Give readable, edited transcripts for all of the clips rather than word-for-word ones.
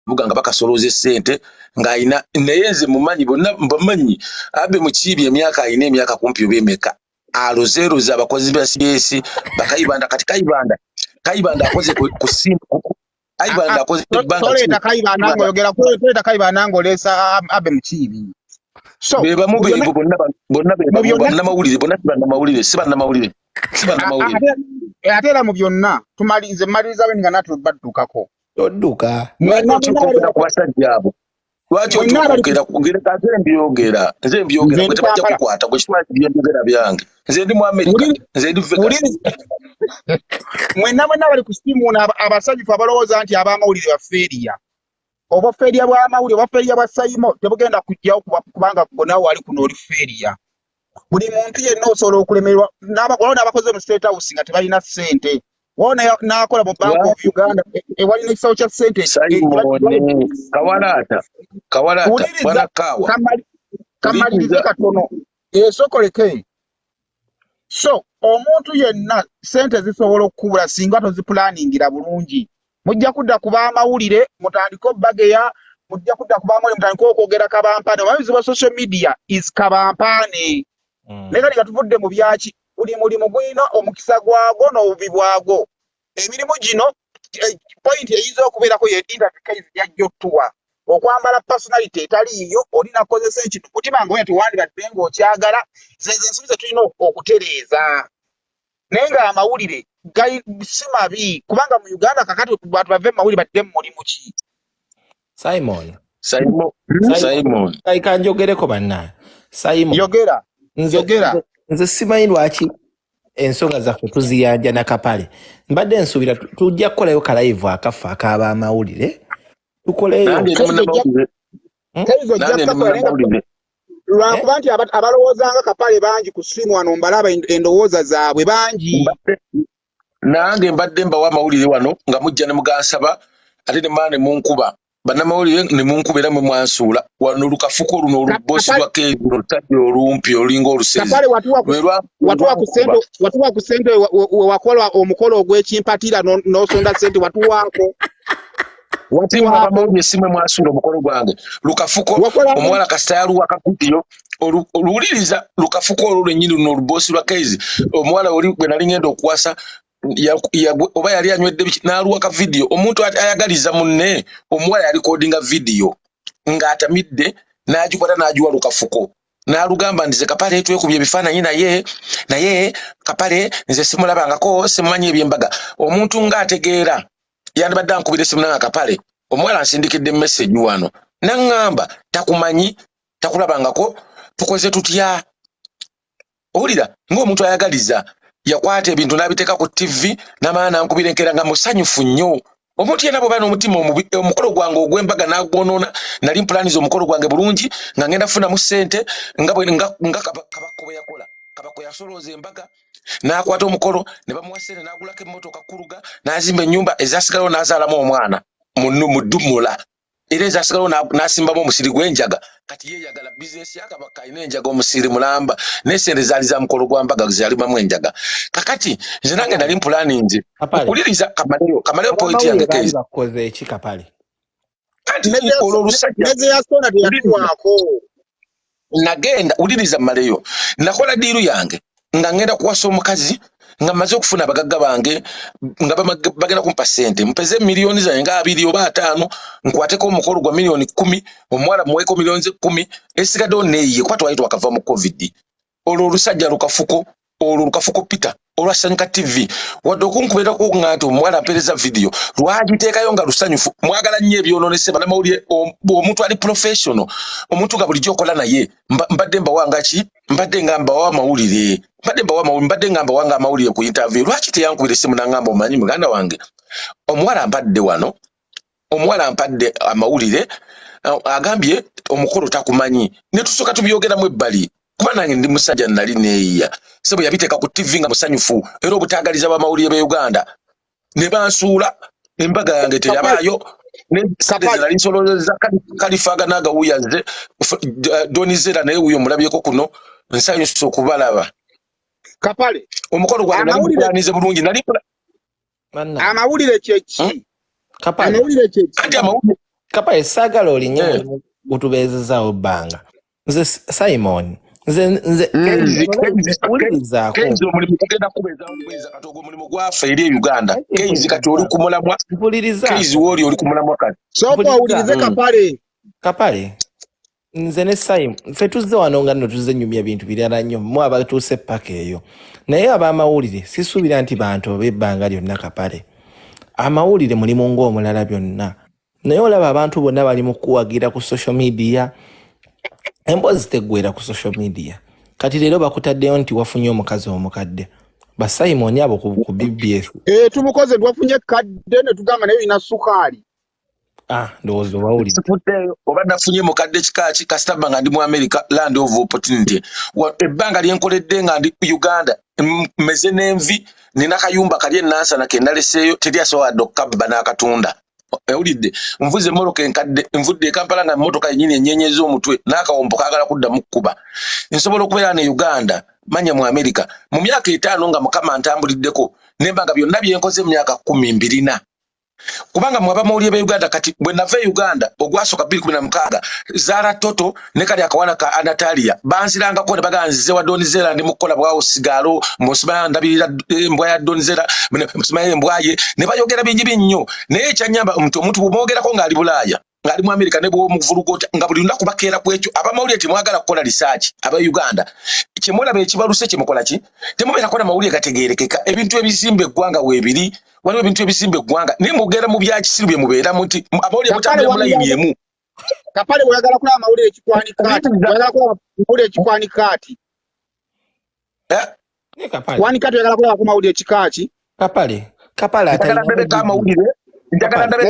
muganga bakasoloze sente ngaina nayenze mumanyi bonna bamanyi abe mukibi emyaka ayina emyaka kumpi obemeka alozeroza abakozi ba CS bakayibanda kati kayibanda akoze ku simu kayibanda akoze banka toleta kayibanda ngoyogera toleta kayibanda ngolesa abe mukibi so beba mubeevu bonna mawulire bonna sibana mawulire atera mu byonna maliriza wenga natu baddukako odduka mwena kubasajja abo lwaki otokera kugera nze mbyogera kwe tebajja kukwata gwe kitwali byogera byange nze ndi mu America nze ndi mwena bali ku simu abasajja abalowooza nti abamawulire bafeeriya oba feeriya bw'amawulire oba feeriya bwa Saymore tebugenda kujjawo kubanga bonawo wali kuno oli feeriya buli muntu yenna osobola okulemerwa waliwo n'abakozi mu State House nga tebalina ssente waliwo n'akola mu Bank of Uganda ewali n'ekisawo kya ssente kawalaata kamalirize katono esokoleke so omuntu yenna ssente zisobola okukubula singa tozipulaningira bulungi mujja kudda ku b'amawulire mutandika obbageya mujja kudda ku b'amawulire mutandika okwogera kabampaane omabizi bwa social media is kabampaane naye kati katuvudde mu byaki buli mulimu gulina omukisa gwago n'obubi bwago emirimu gino point eyinza okubeerako yedinda Kaiyz yajja otuwa okwambala personality etaliiyo olina kozesa ekintu mutima nga tiwandibadde ng'okyagala zeze ensobi ze tulina okutereeza naye nga amawulire si mabi kubanga mu Uganda kakati bantu bave mawulire badde mu mulimu ki Saymore kanjogereko banna Saymore yogera nze simanyi lwaki ensonga zaffe tuziyanja na Kapale mbadde nsuubira tujja kukolayo kalive akafa akaba amawulire tukoleyo lwakuba nti abalowoozanga Kapale bangi ku stream wano mbalaba endowooza zaabwe bangi nange mbadde mbawa amawulire wano nga mujja ne mugansaba ate ne maane munkuba bannamawulire ne munkuba era mwe mwansuula wano lukafuko oluno olubosi lwa Kaiyz olutadde olumpi olinga olusezi watuwa ku ssente wakola omukolo ogw'ekimpatira n'osonda ssente watuwaako amawulire simwe mwasuula omukolo gwange lukafuko omuwala kasita yaluwa akavidiyo oluwuliriza lukafuko olwo lwennyini luno olubosi lwa Kaiyz omuwala oli gwe nali ngenda okuwasa oba yali anywedde n'aluwa ka video omuntu ayagaliza munne omuwala yali kodinga video ng'atamidde n'agikwata n'agiwa lukafuko n'alugamba nti Kapale twekubye ebifaananyi naye Kapale nze simulabangako simumanyi ebyembaga omuntu ng'ategeera yandibadde ankubira essimu nanga Kapale omuwala ansindikidde message wano naŋŋamba takumanyi takulabangako tukoze tutya owulira ng'omuntu ayagaliza yakwata ebintu n'abiteeka ku TV n'amaana nkubira enkera nga musanyufu nnyo omuntu yenna bw'oba n'omutima omubi omukolo gwange ogw'embaga n'agwonona nali mpulaniza omukolo gwange bulungi nga ngenda funamu ssente nga kabako bwe yakola kabako yasolooza embaga n'akwata omukolo ne bamuwa ssente n'agulako emmotoka kuluga n'azimba ennyumba ezasigalawo n'azaalamu omwana mu ddumula era ezasigalawo n'asimbamu omusiri gw'enjaga kati yeeyagala bizinesi ya Kabaka alina enjaga omusiri mulamba n'essente zaali za mukolo gwa mbaga zaalimamu enjaga kakati nze nange nali mpulaninze okuliriza kamaleyo point yange Kaiyz koze eki Kapale kati olwo olusajja nagenda uliriza maleyo nakola diiru yange nga ngenda kuwasa omukazi nga maze okufuna abagagga bange nga bagenda kumpa ssente mpeze miliyoni zange nga 2 oba 5 nkwateko omukolo gwa miliyoni 10 omuwala muweeko miliyoni 10 esigaddewo neeye kuba twali twakava mu covid olwo olusajja lukafuko Peter olwasanyuka TV wadde okunkubeerako nga nti omuwala ampeereza video lwagiteekayo nga lusanyufu mwagala nnyo ebyononese bannamawulire omuntu ali professional omuntu nga bulijjo okola naye mbadde mbawanga ki mbadde nga mbawa amawulire mbadde nga mbawanga amawulire ku interview lwaki teyankubira essimu n'angamba omanyi muganda wange omuwala ampadde wano omuwala ampadde amawulire agambye omukolo takumanyi ne tusooka tubyogeramu ebbali kuba nange ndi musajja nali neeyiya sebo yabiteeka ku TV nga musanyufu era obutaagaliza b'amawulire b'e Uganda ne bansuula embaga yange teyabaayo nali nsolozeza kalifaaga n'agawuya nze donizera naye wuyo mulabyeko kuno nsanyusa okubalaba Kapale omukolo gwange nali muplanize bulungi nali amawulire kyeki Kapale amawulire kyeki anti amawulire Kapale sagala olinye mulimu gutubezezaawo bbanga. Nze Simon. Nze ulirizaako. Kaiyz omulimu gugenda kubeezaawo kubeeza kati ogwo omulimu gwafa eri e Uganda. Kaiyz kati oli ku mulamwa. Kaiyz wooli oli ku mulamwa kati. Sooka owulirize Kapale. Kapale. Nze ne Simon ffe tuzze wano nga nno tuzze nnyumya bintu birala nnyo mu abatuuse paka eyo. Naye ab'amawulire sisuubira nti bantu b'ebbanga lyonna Kapale. Amawulire mulimu ng'omulala byonna. Naye olaba abantu bonna bali mu kuwagira ku social media. Emboozi teggwera ku social media. Kati leero bakutaddeyo nti wafunye omukazi omukadde. Ba Simon abo ku BBS. Tumukoze twafunye kadde ne tugamba nayo ina sukaali. Ndowooza bawulire. Sifuddeyo oba nafunye mukadde kikaaki kasitaba nga ndi mu America land of opportunity. Ebbanga lyenkoledde nga ndi Uganda mmeze n'envi nina kayumba kali enansana ke naleseeyo teri asobola okkabba n'akatunda. Ewulidde nvuze emmoloka enkadde nvudde e Kampala nga emmotoka yennyini ennyenyeza omutwe n'akawompo kaagala kuddamu kkuba. Nsobola okubeera ne Uganda manya mu America mu myaka 5 nga Mukama ntambuliddeko nemba nga byonna byenkoze mu myaka 12. Kubanga mwaba mawulire be Uganda kati bwe nava Uganda ogwasoka 2016 Zara Toto ne kali akawana ka Anatalia banziranga ko ne baganzize wa Donizera ndi mukola bwawo sigalo musima ndabirira embwa ya Donizera musima embwaye ne bayogera bingi binnyo naye kyanyamba omuntu bumogera ko ngali Bulaya ngali mu America ne bwo muvulugo nga buli lunaku bakeera kwekyo abamawulire temwagala kukola research aba Uganda kyemona be kibaluse kyemukola ki temubera kona mawulire gategerekeka ebintu ebizimbe gwanga webiri waliwo ebintu ebizimbe gwanga naye mugera mu byakisiru bye mubeera muti amawulire mutambula mu layini emu. Kapale oyagala kulaba amawulire ekikwanikati oyagala kulaba amawulire ekikwanikati kwanikati oyagala kulaba ku mawulire ekikaaki Kapale njagala ndabeka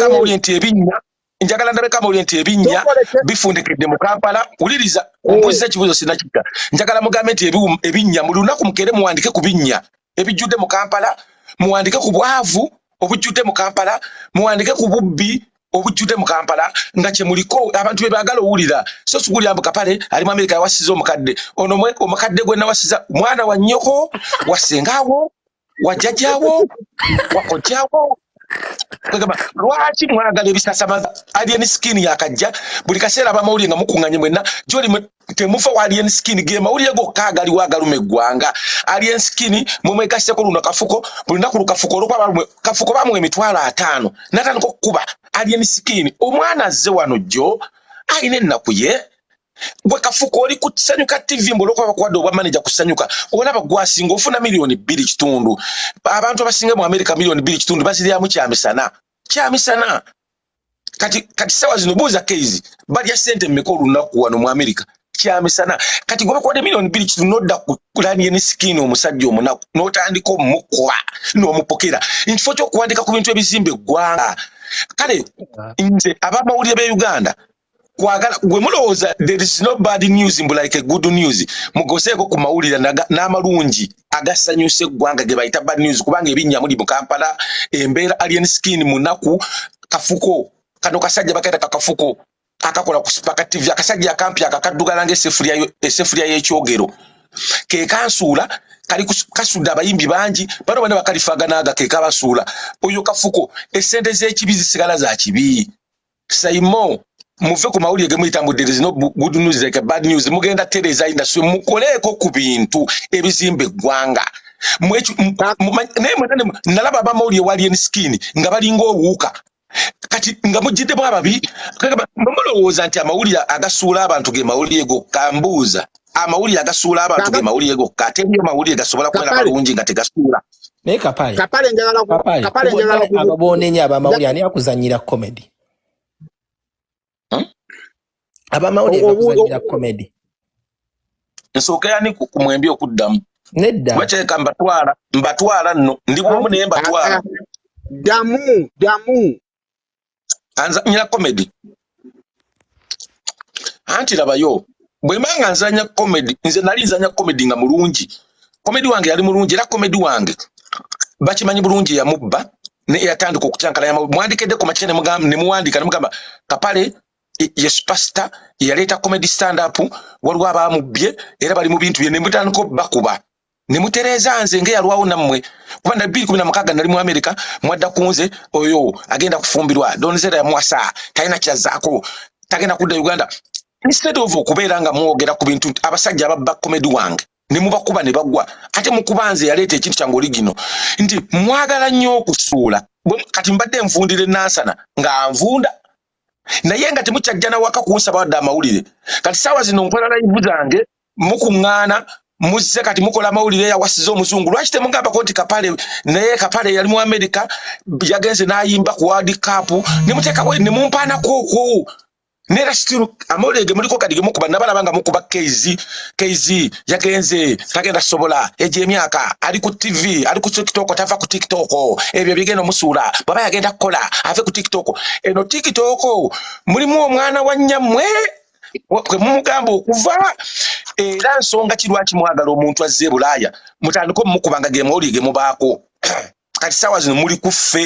amawulire nti ebinnya njagala ndabeka amawulire nti ebinnya bifundikedde mu Kampala wuliriza ombuuza ekibuuzo sinakita njagala mugambe nti ebinnya mu lunaku mukere muwandike ku binnya ebijjudde mu Kampala muwandike ku bwavu obujjudde mu Kampala muwandike ku bubbi obujjudde mu Kampala nga kye muliko abantu be baagala owulira so suguli ambu Kapale ali mu America yawasiza omukadde ono omukadde gwe nawasiza mwana wa nnyoko wasengaawo wajjajjaawo wakojjaawo lwaki mwagala ebisasamaza alien skin yakajja buli kaseera abamawulire nga mukunganye mwenna gyoli temufa wa alien skin ge mawulire gokka agaliwo agaluma eggwanga alien skin mumwegaseko luno kafuko buli naku lukafuko olwokuba kafuko bamuwa 5,000 natandika okukuba alien skin omwana azze wano jjo ayina ennaku ye gwe kafuko oli kusanyuka TV mbolokuba bakuwadde obwa manager kusanyuka olaba gwasinga ofuna $2.5 abantu abasinga mu America $2.5 baziryamu kyamisana kati sawa zino buuza Kaiyz balya sente mmeka olunaku wano mu America kyamisana kati gwe bakuwadde $2.5 nodda kulani ne skin omusajja omunaku n'otandika omukuba n'omupokera nkifo ky'okuwandika ku bintu ebizimbe eggwanga kale nze abamawulire be Uganda kwagala gwe mulowooza there is no bad news like a good news mugoseeko ku mawulire n'amalungi agasanyusa eggwanga ge bayita bad news kubanga ebinnya muli mu Kampala embeera alien skin munaku kafuko kano kasajja bakaita kakafuko akakola ku Spaka TV akasajja akampi akakaddugala ng'esefuriya y'ekyogero ke kansuula kali kasudde abayimbi bangi bano bana bakalifaganaaga ke kabasuula oyo kafuko essente z'ekibi zisigala za kibi Saymore muve ku mawulire ge muyita there is no good news like a bad news mugenda tereza industry mukoleeko ku bintu ebizimbe eggwanga nalaba abamawulire wa alien skin nga balinga owuuka kati nga mujjiddemu ababi mulowooza nti amawulire agasuula abantu ge mawulire gokka mbuuza amawulire agasuula abantu ge mawulire gokka ate ebyo mawulire gasobola kubeera malungi nga tegasuula naye Kapale njagala ababonenya abamawulire ani akuzanyira comedy abamawulire bakuzanyira comedy nsooka yani ku mwembi okuddamu nedda bakyeka mbatwala nno ndi bwomu naye mbatwala damu anzanyira comedy anti labayo bwe manga nzanya comedy nze nali nzanya comedy nga mulungi comedy wange yali mulungi era comedy wange bakimanyi bulungi yamubba ne yatandika okucankala mwandikeddeko makine ne muwandika ne mugamba Kapale ye superstar yaleta comedy stand up waliwo abamubbye era bali mu bintu bye ne mutandika bakuba ne mutereza nze nge yalwawo nammwe kuba na 2016 nali mu America mwadda kunze oyo agenda kufumbirwa donzera ya mwasa talina kyazaako tagenda kudda Uganda instead of okubeera nga mwogera ku bintu abasajja ababba comedy wange ne mubakuba ne bagwa ate mukubanze yaleeta ekintu kyange oligino nti mwagala nnyo okusuula kati mbadde nvundire nansana nga nvunda naye nga temukyajjana waka kunsaba wadde amawulire kati saawa zino nkola live zange mukuŋŋaana muzze kati mukola amawulire yawasiza omuzungu lwaki temugambako nti Kapale naye Kapale yali mu America yagenze n'ayimba ku World Cup ne muteekawo ne mumpaanako okwo nera still amawulire ge muliko kati ge mukuba nabalaba nga mukuba Kaiyz yagenze tagenda sobola eje emyaka ali ku TV ali ku TikTok tava ku TikTok ebyo bigenda musuula baba yagenda kukola ave ku TikTok eno TikTok mulimu omwana wa nnyamwe kwe mumugamba okuva era nsonga kirwaki mwagala omuntu azze Bulaaya mutandiko mukubanga ge mawulire ge mubaako kati sawa zino muli kuffe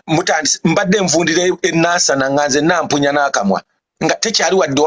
mutandise mbadde nvundire ennansana nga nze nampunya n'akamwa nga tekyali wadde